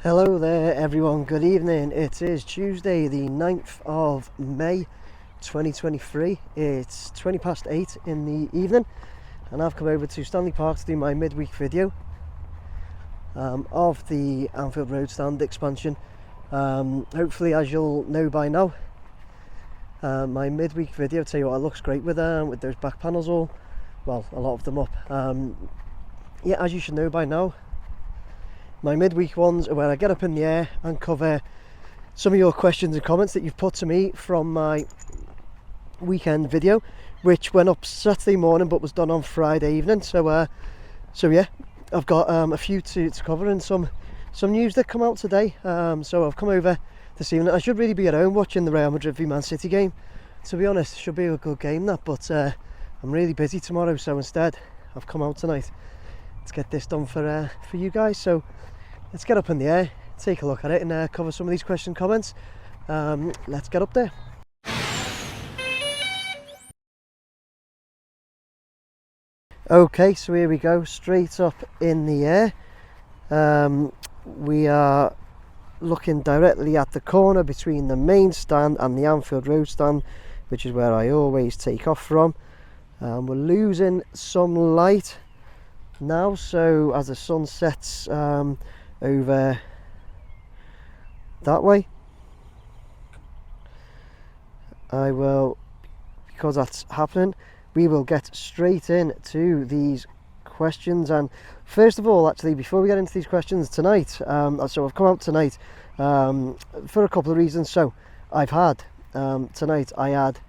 Hello there everyone, good evening. It is Tuesday the 9th of May 2023. It's 20 past 8 in the evening and I've come over to Stanley Park to do my midweek video of the Anfield Road Stand expansion. Hopefully, as you'll know by now, my midweek video, tell you what, it looks great with those back panels all, well, a lot of them up. Yeah, as you should know by now, my midweek ones are where I get up in the air and cover some of your questions and comments that you've put to me from my weekend video, which went up Saturday morning but was done on Friday evening. So yeah, I've got a few to cover and some news that come out today. So I've come over this evening. I should really be at home watching the Real Madrid v Man City game, to be honest. It should be a good game, that, but I'm really busy tomorrow, so instead I've come out tonight to get this done for you guys. So let's get up in the air, take a look at it and cover some of these question comments. Let's get up there. Okay, so here we go, straight up in the air. We are looking directly at the corner between the main stand and the Anfield Road Stand, which is where I always take off from. We're losing some light now, so as the sun sets over that way, I will, because that's happening, we will get straight into these questions. And first of all, actually, before we get into these questions tonight, so I've come out tonight for a couple of reasons. So I've had tonight I had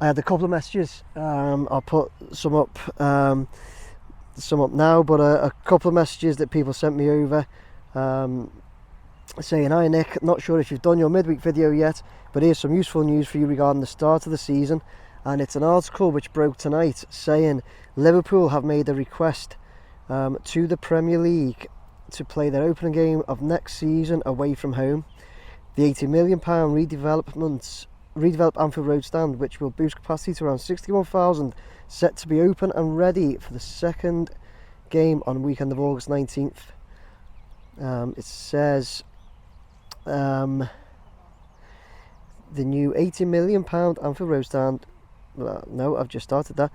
a couple of messages. I'll put some up now, but a couple of messages that people sent me over saying, "Hi Nick, not sure if you've done your midweek video yet, but here's some useful news for you regarding the start of the season." And it's an article which broke tonight saying Liverpool have made a request to the Premier League to play their opening game of next season away from home. The £80 million redeveloped Anfield Road Stand, which will boost capacity to around 61,000, set to be open and ready for the second game on the weekend of August 19th. It says the new £80 million Anfield Road Stand. No, I've just started that.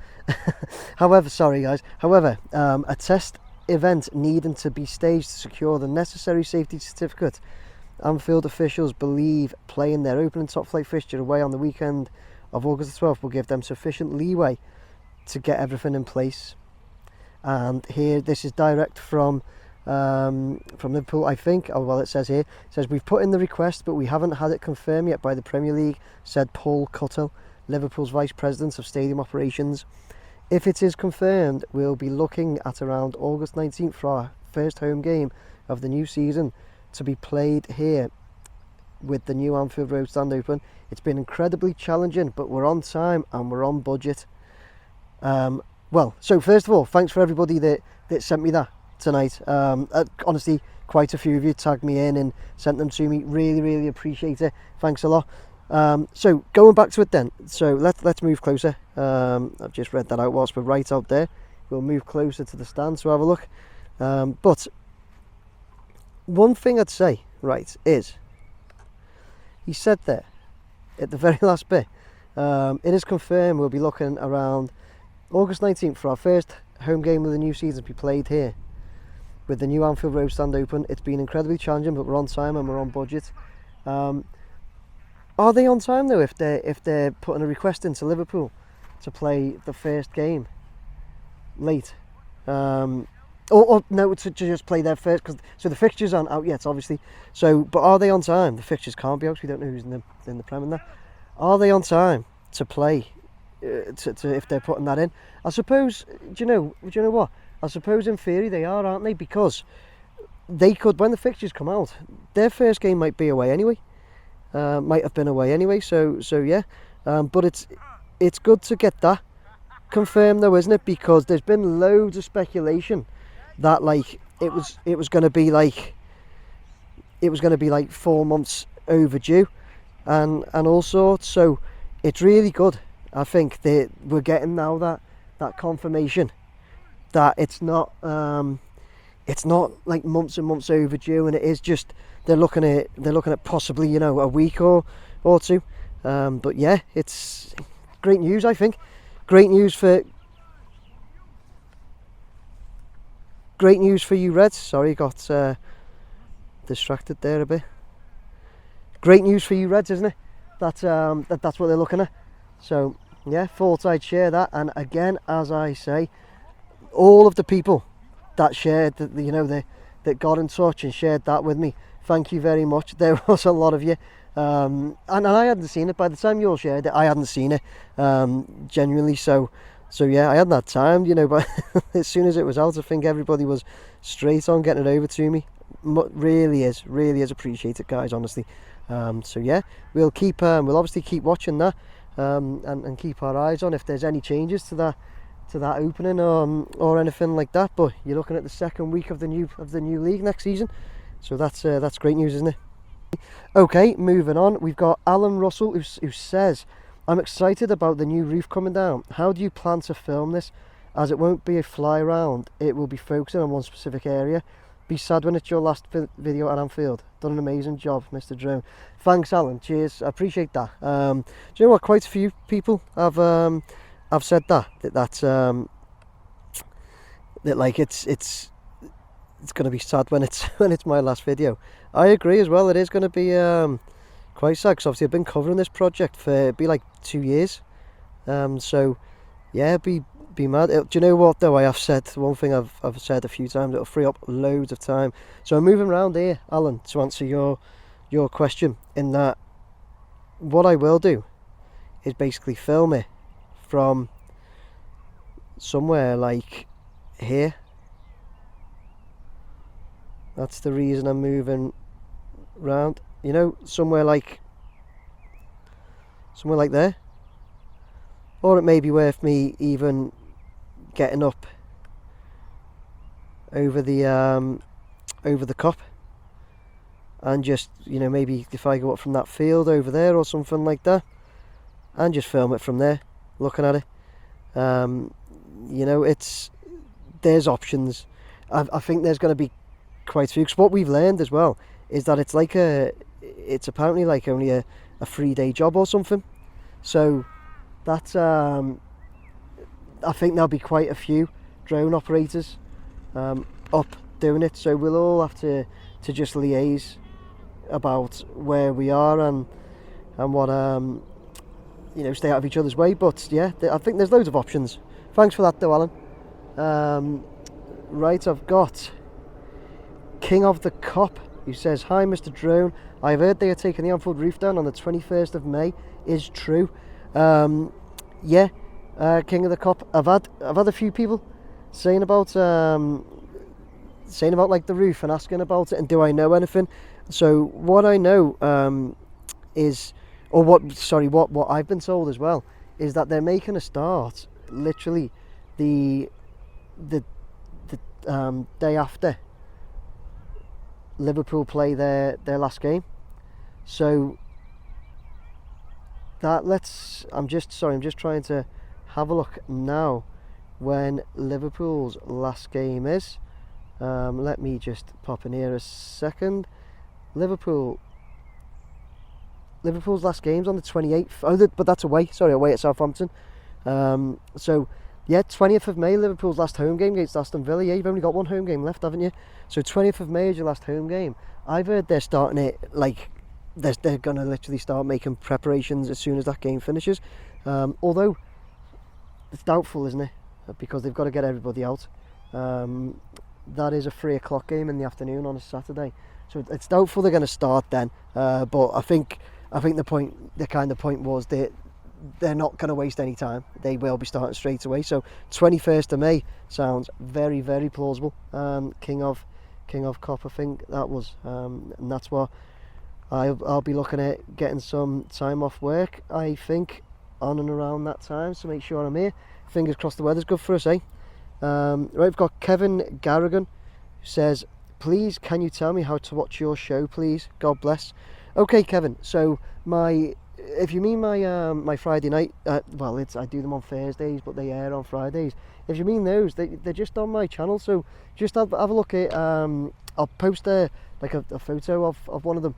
However, sorry guys. However, a test event needing to be staged to secure the necessary safety certificate. Anfield officials believe playing their opening top flight fixture away on the weekend of August the 12th will give them sufficient leeway to get everything in place. And here, this is direct from Liverpool, I think. Oh, well, it says here, it says, "We've put in the request, but we haven't had it confirmed yet by the Premier League," said Paul Cuttle, Liverpool's Vice President of Stadium Operations. "If it is confirmed, we'll be looking at around August 19th for our first home game of the new season to be played here with the new Anfield Road Stand open. It's been incredibly challenging, but we're on time and we're on budget." Well, so first of all, thanks for everybody that sent me that tonight. Honestly, quite a few of you tagged me in and sent them to me. Really appreciate it. Thanks a lot. So going back to it then, so let's move closer. I've just read that out whilst we're right out there. We'll move closer to the stand to have a look. But one thing I'd say, right, is he said there at the very last bit, it is confirmed we'll be looking around August 19th for our first home game of the new season to be played here with the new Anfield Road Stand open. It's been incredibly challenging, but we're on time and we're on budget. Are they on time though if they're putting a request into Liverpool to play the first game late? Or no, to just play their first, so the fixtures aren't out yet, obviously. So, but are they on time? The fixtures can't be out because we don't know who's in the Prem and that. Are they on time to play? To if they're putting that in, I suppose. Do you know what? I suppose in theory they are, aren't they? Because they could, when the fixtures come out, their first game might be away anyway. Might have been away anyway. So yeah. But it's good to get that confirmed though, isn't it? Because there's been loads of speculation that like it was going to be like 4 months overdue and all sorts. So it's really good. I think that we're getting now that confirmation that it's not it's not like months and months overdue, and it is just they're looking at possibly, you know, a week or two. But yeah, it's great news. I think great news for you Reds. Sorry, got distracted there a bit. Great news for you Reds, isn't it? That's what they're looking at. So yeah, thought I'd share that. And again, as I say, all of the people that shared that, you know, that got in touch and shared that with me, thank you very much. There was a lot of you, and I hadn't seen it by the time you all shared it. I hadn't seen it genuinely. So yeah, I hadn't had time, you know. But as soon as it was out, I think everybody was straight on getting it over to me. Really is appreciated, guys, honestly. So yeah, we'll obviously keep watching that, and keep our eyes on if there's any changes to that opening or anything like that. But you're looking at the second week of the new league next season, so that's great news, isn't it? Okay, moving on, we've got Alan Russell who says, I'm excited about the new roof coming down. How do you plan to film this, as it won't be a fly around, it will be focusing on one specific area? Be sad when it's your last video at Anfield. Done an amazing job, Mr. Drone. Thanks, Alan. Cheers. I appreciate that. Do you know what? Quite a few people have said that like it's going to be sad when it's my last video. I agree as well. It is going to be quite sad, because obviously I've been covering this project for it'd be like 2 years. So yeah, be mad. Do you know what though? I have said one thing I've said a few times. It'll free up loads of time. So I'm moving around here, Alan, to answer your question. In that, what I will do is basically film it from somewhere like here. That's the reason I'm moving round, you know, somewhere like there. Or it may be worth me even getting up over the Cop, and just, you know, maybe if I go up from that field over there or something like that, and just film it from there, looking at it. You know, there's options. I think there's going to be quite a few, because what we've learned as well is that it's apparently like only a 3-day job or something. So that's I think there'll be quite a few drone operators up doing it. So we'll all have to just liaise about where we are and what you know, stay out of each other's way. But yeah, I think there's loads of options. Thanks for that though, Alan. Right, I've got King of the Cop, who says, hi Mr. Drone, I've heard they are taking the Anfield roof down on the 21st of May. Is true. Yeah, King of the Cop, I've had a few people saying about like the roof and asking about it, and do I know anything. So what I know is, or what I've been told as well, is that they're making a start literally the day after Liverpool play their last game. So that I'm just trying to have a look now when Liverpool's last game is. Let me just pop in here a second. Liverpool's last game's on the 28th. But that's away. Sorry, away at Southampton. So yeah, 20th of May, Liverpool's last home game against Aston Villa. Yeah, you've only got one home game left, haven't you? So 20th of May is your last home game. I've heard they're starting it, like, they're going to literally start making preparations as soon as that game finishes. Although, it's doubtful, isn't it? Because they've got to get everybody out. That is a 3 o'clock game in the afternoon on a Saturday. So it's doubtful they're going to start then. But I think the kind of point was that they're not going to waste any time. They will be starting straight away. So 21st of May sounds very, very plausible. King of Cop, I think that was, and that's what I'll be looking at, getting some time off work, I think, on and around that time, so make sure I'm here. Fingers crossed the weather's good for us, eh? Right, we've got Kevin Garrigan, who says, please can you tell me how to watch your show, please? God bless. Okay, Kevin, so my if you mean my Friday night, well, I do them on Thursdays, but they air on Fridays. If you mean those, they're just on my channel, so just have a look at. I'll post like a photo of one of them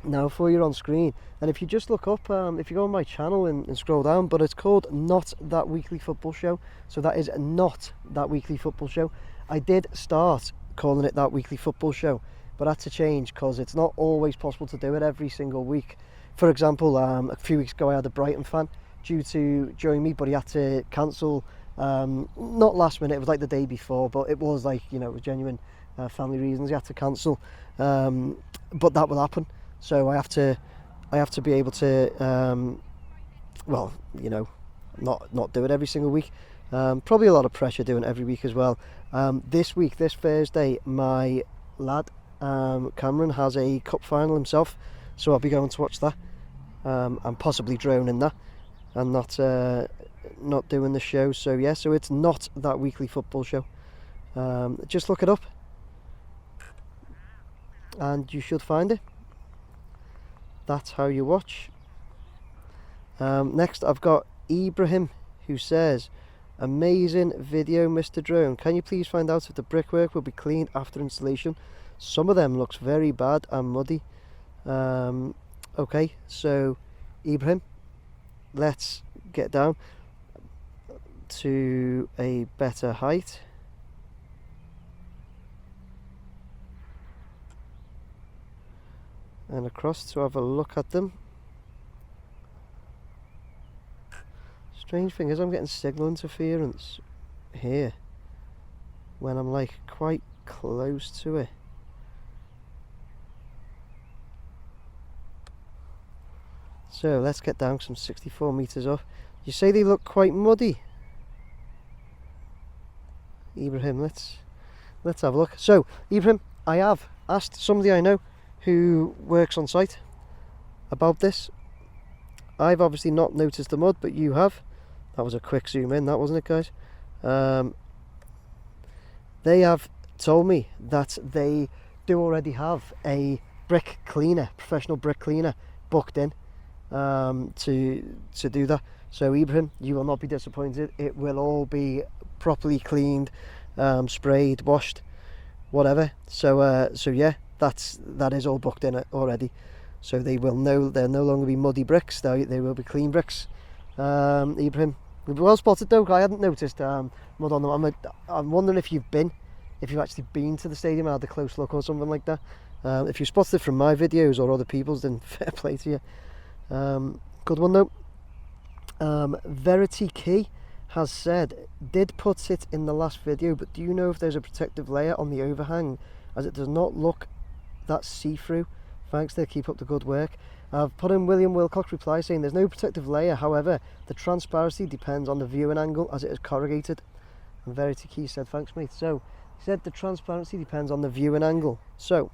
now for you on screen, and if you just look up, if you go on my channel and scroll down, but it's called Not That Weekly Football Show. So that is Not That Weekly Football Show. I did start calling it That Weekly Football Show, but that's a change because it's not always possible to do it every single week. For example, a few weeks ago I had a Brighton fan due to join me, but he had to cancel, not last minute, it was like the day before, but it was like, you know, it was genuine family reasons he had to cancel, but that will happen. So I have to be able to, well, you know, not do it every single week. Probably a lot of pressure doing it every week as well. This Thursday, my lad Cameron has a cup final himself, so I'll be going to watch that, and possibly droning that, and not doing the show. So yeah, so it's Not That Weekly Football Show. Just look it up, and you should find it. That's how you watch. Next, I've got Ibrahim, who says, "Amazing video, Mr. Drone. Can you please find out if the brickwork will be cleaned after installation? Some of them looks very bad and muddy." Okay, so Ibrahim, let's get down to a better height. And across to have a look at them. Strange thing is I'm getting signal interference here when I'm like quite close to it. So let's get down some 64 meters up. You say they look quite muddy, Ibrahim. Let's have a look. So Ibrahim, I have asked somebody I know who works on site about this. I've obviously not noticed the mud, but you have. That was a quick zoom in, that wasn't it, guys? They have told me that they do already have a brick cleaner, professional brick cleaner, booked in to do that. So Ibrahim, you will not be disappointed. It will all be properly cleaned, sprayed, washed, whatever. So yeah, that is all booked in already. So they'll no longer be muddy bricks. They will be clean bricks. Ibrahim, well spotted though. I hadn't noticed mud on them. I'm wondering if you've actually been to the stadium and had a close look or something like that. If you spotted it from my videos or other people's, then fair play to you. Good one though. Verity Key has said, "Did put it in the last video, but do you know if there's a protective layer on the overhang, as it does not look that see-through? Thanks there, keep up the good work." I've put in William Wilcox reply saying there's no protective layer, however the transparency depends on the viewing angle as it is corrugated. And Verity Key said, "Thanks mate." So he said the transparency depends on the viewing angle. So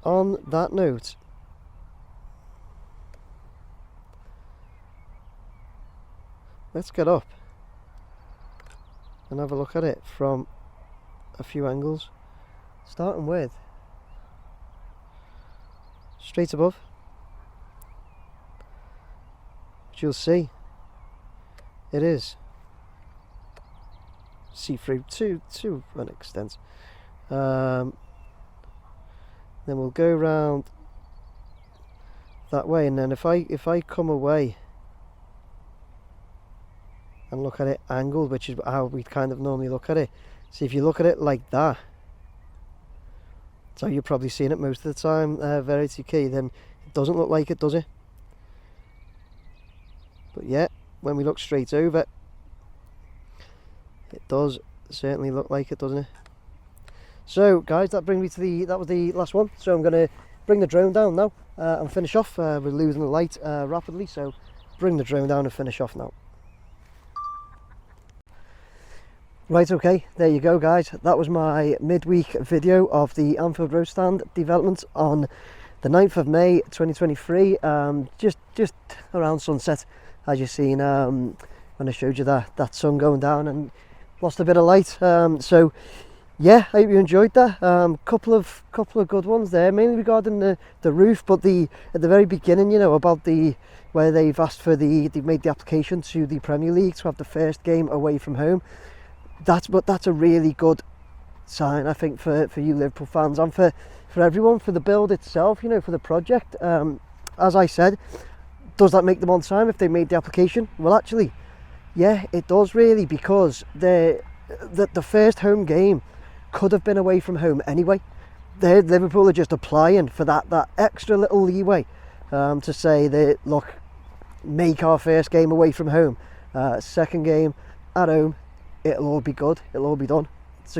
on that note, let's get up and have a look at it from a few angles, starting with straight above, which you'll see it is see-through to an extent. Then we'll go round that way, and then if I come away and look at it angled, which is how we kind of normally look at it. See, if you look at it like that, that's how you're probably seeing it most of the time, Verity Key, then it doesn't look like it, does it? But yeah, when we look straight over, it does certainly look like it, doesn't it? So guys, that brings me to that was the last one. So I'm going to bring the drone down now and finish off. We're losing the light rapidly, so bring the drone down and finish off now. Right, okay, there you go guys. That was my midweek video of the Anfield Road Stand development on the 9th of May 2023. Just around sunset, as you've seen when I showed you that sun going down and lost a bit of light. So yeah, I hope you enjoyed that. Couple of good ones there, mainly regarding the roof, but at the very beginning, you know, about where they've asked for they've made the application to the Premier League to have the first game away from home. That's a really good sign, I think, for you Liverpool fans and for everyone, for the build itself, you know, for the project. As I said, does that make them on time if they made the application? Well, actually, yeah, it does really, because the first home game could have been away from home anyway. Liverpool are just applying for that extra little leeway to say that, look, make our first game away from home, second game at home, it'll all be good, it'll all be done. It's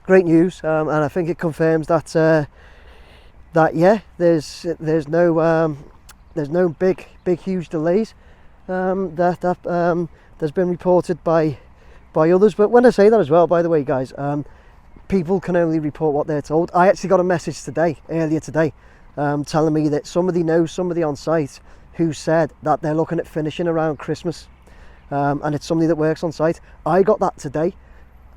great news, and I think it confirms that yeah, there's no big huge delays that there's been reported by others. But when I say that as well, by the way, guys, people can only report what they're told. I actually got a message earlier today, telling me that somebody knows somebody on site who said that they're looking at finishing around Christmas, and it's somebody that works on site. I got that today.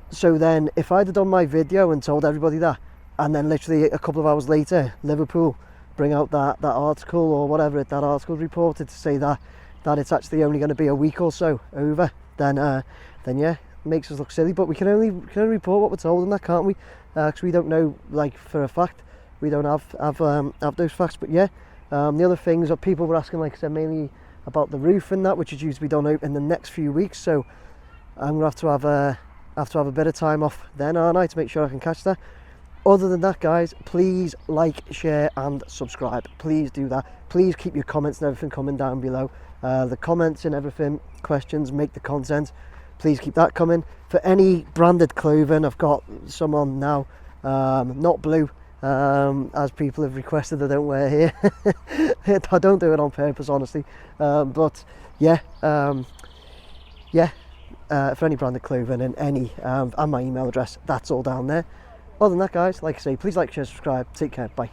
So then if I'd have done my video and told everybody that, and then literally a couple of hours later Liverpool bring out that article or whatever that article reported to say that it's actually only going to be a week or so over, then yeah, makes us look silly. But we can only report what we're told, and that, can't we? Because we don't know, like, for a fact. We don't have those facts. But yeah, the other things that people were asking, like I said, mainly about the roof and that, which is due to be done in the next few weeks. So I'm gonna have to have a bit of time off then, aren't I, to make sure I can catch that. Other than that, guys, please like, share and subscribe. Please do that. Please keep your comments and everything coming down below. The comments and everything, questions, make the content. Please keep that coming. For any branded clothing, I've got some on now, not blue, as people have requested I don't wear here. I don't do it on purpose, honestly. But yeah, for any branded clothing and any and my email address, that's all down there. Other than that, guys, like I say, please like, share, subscribe. Take care. Bye.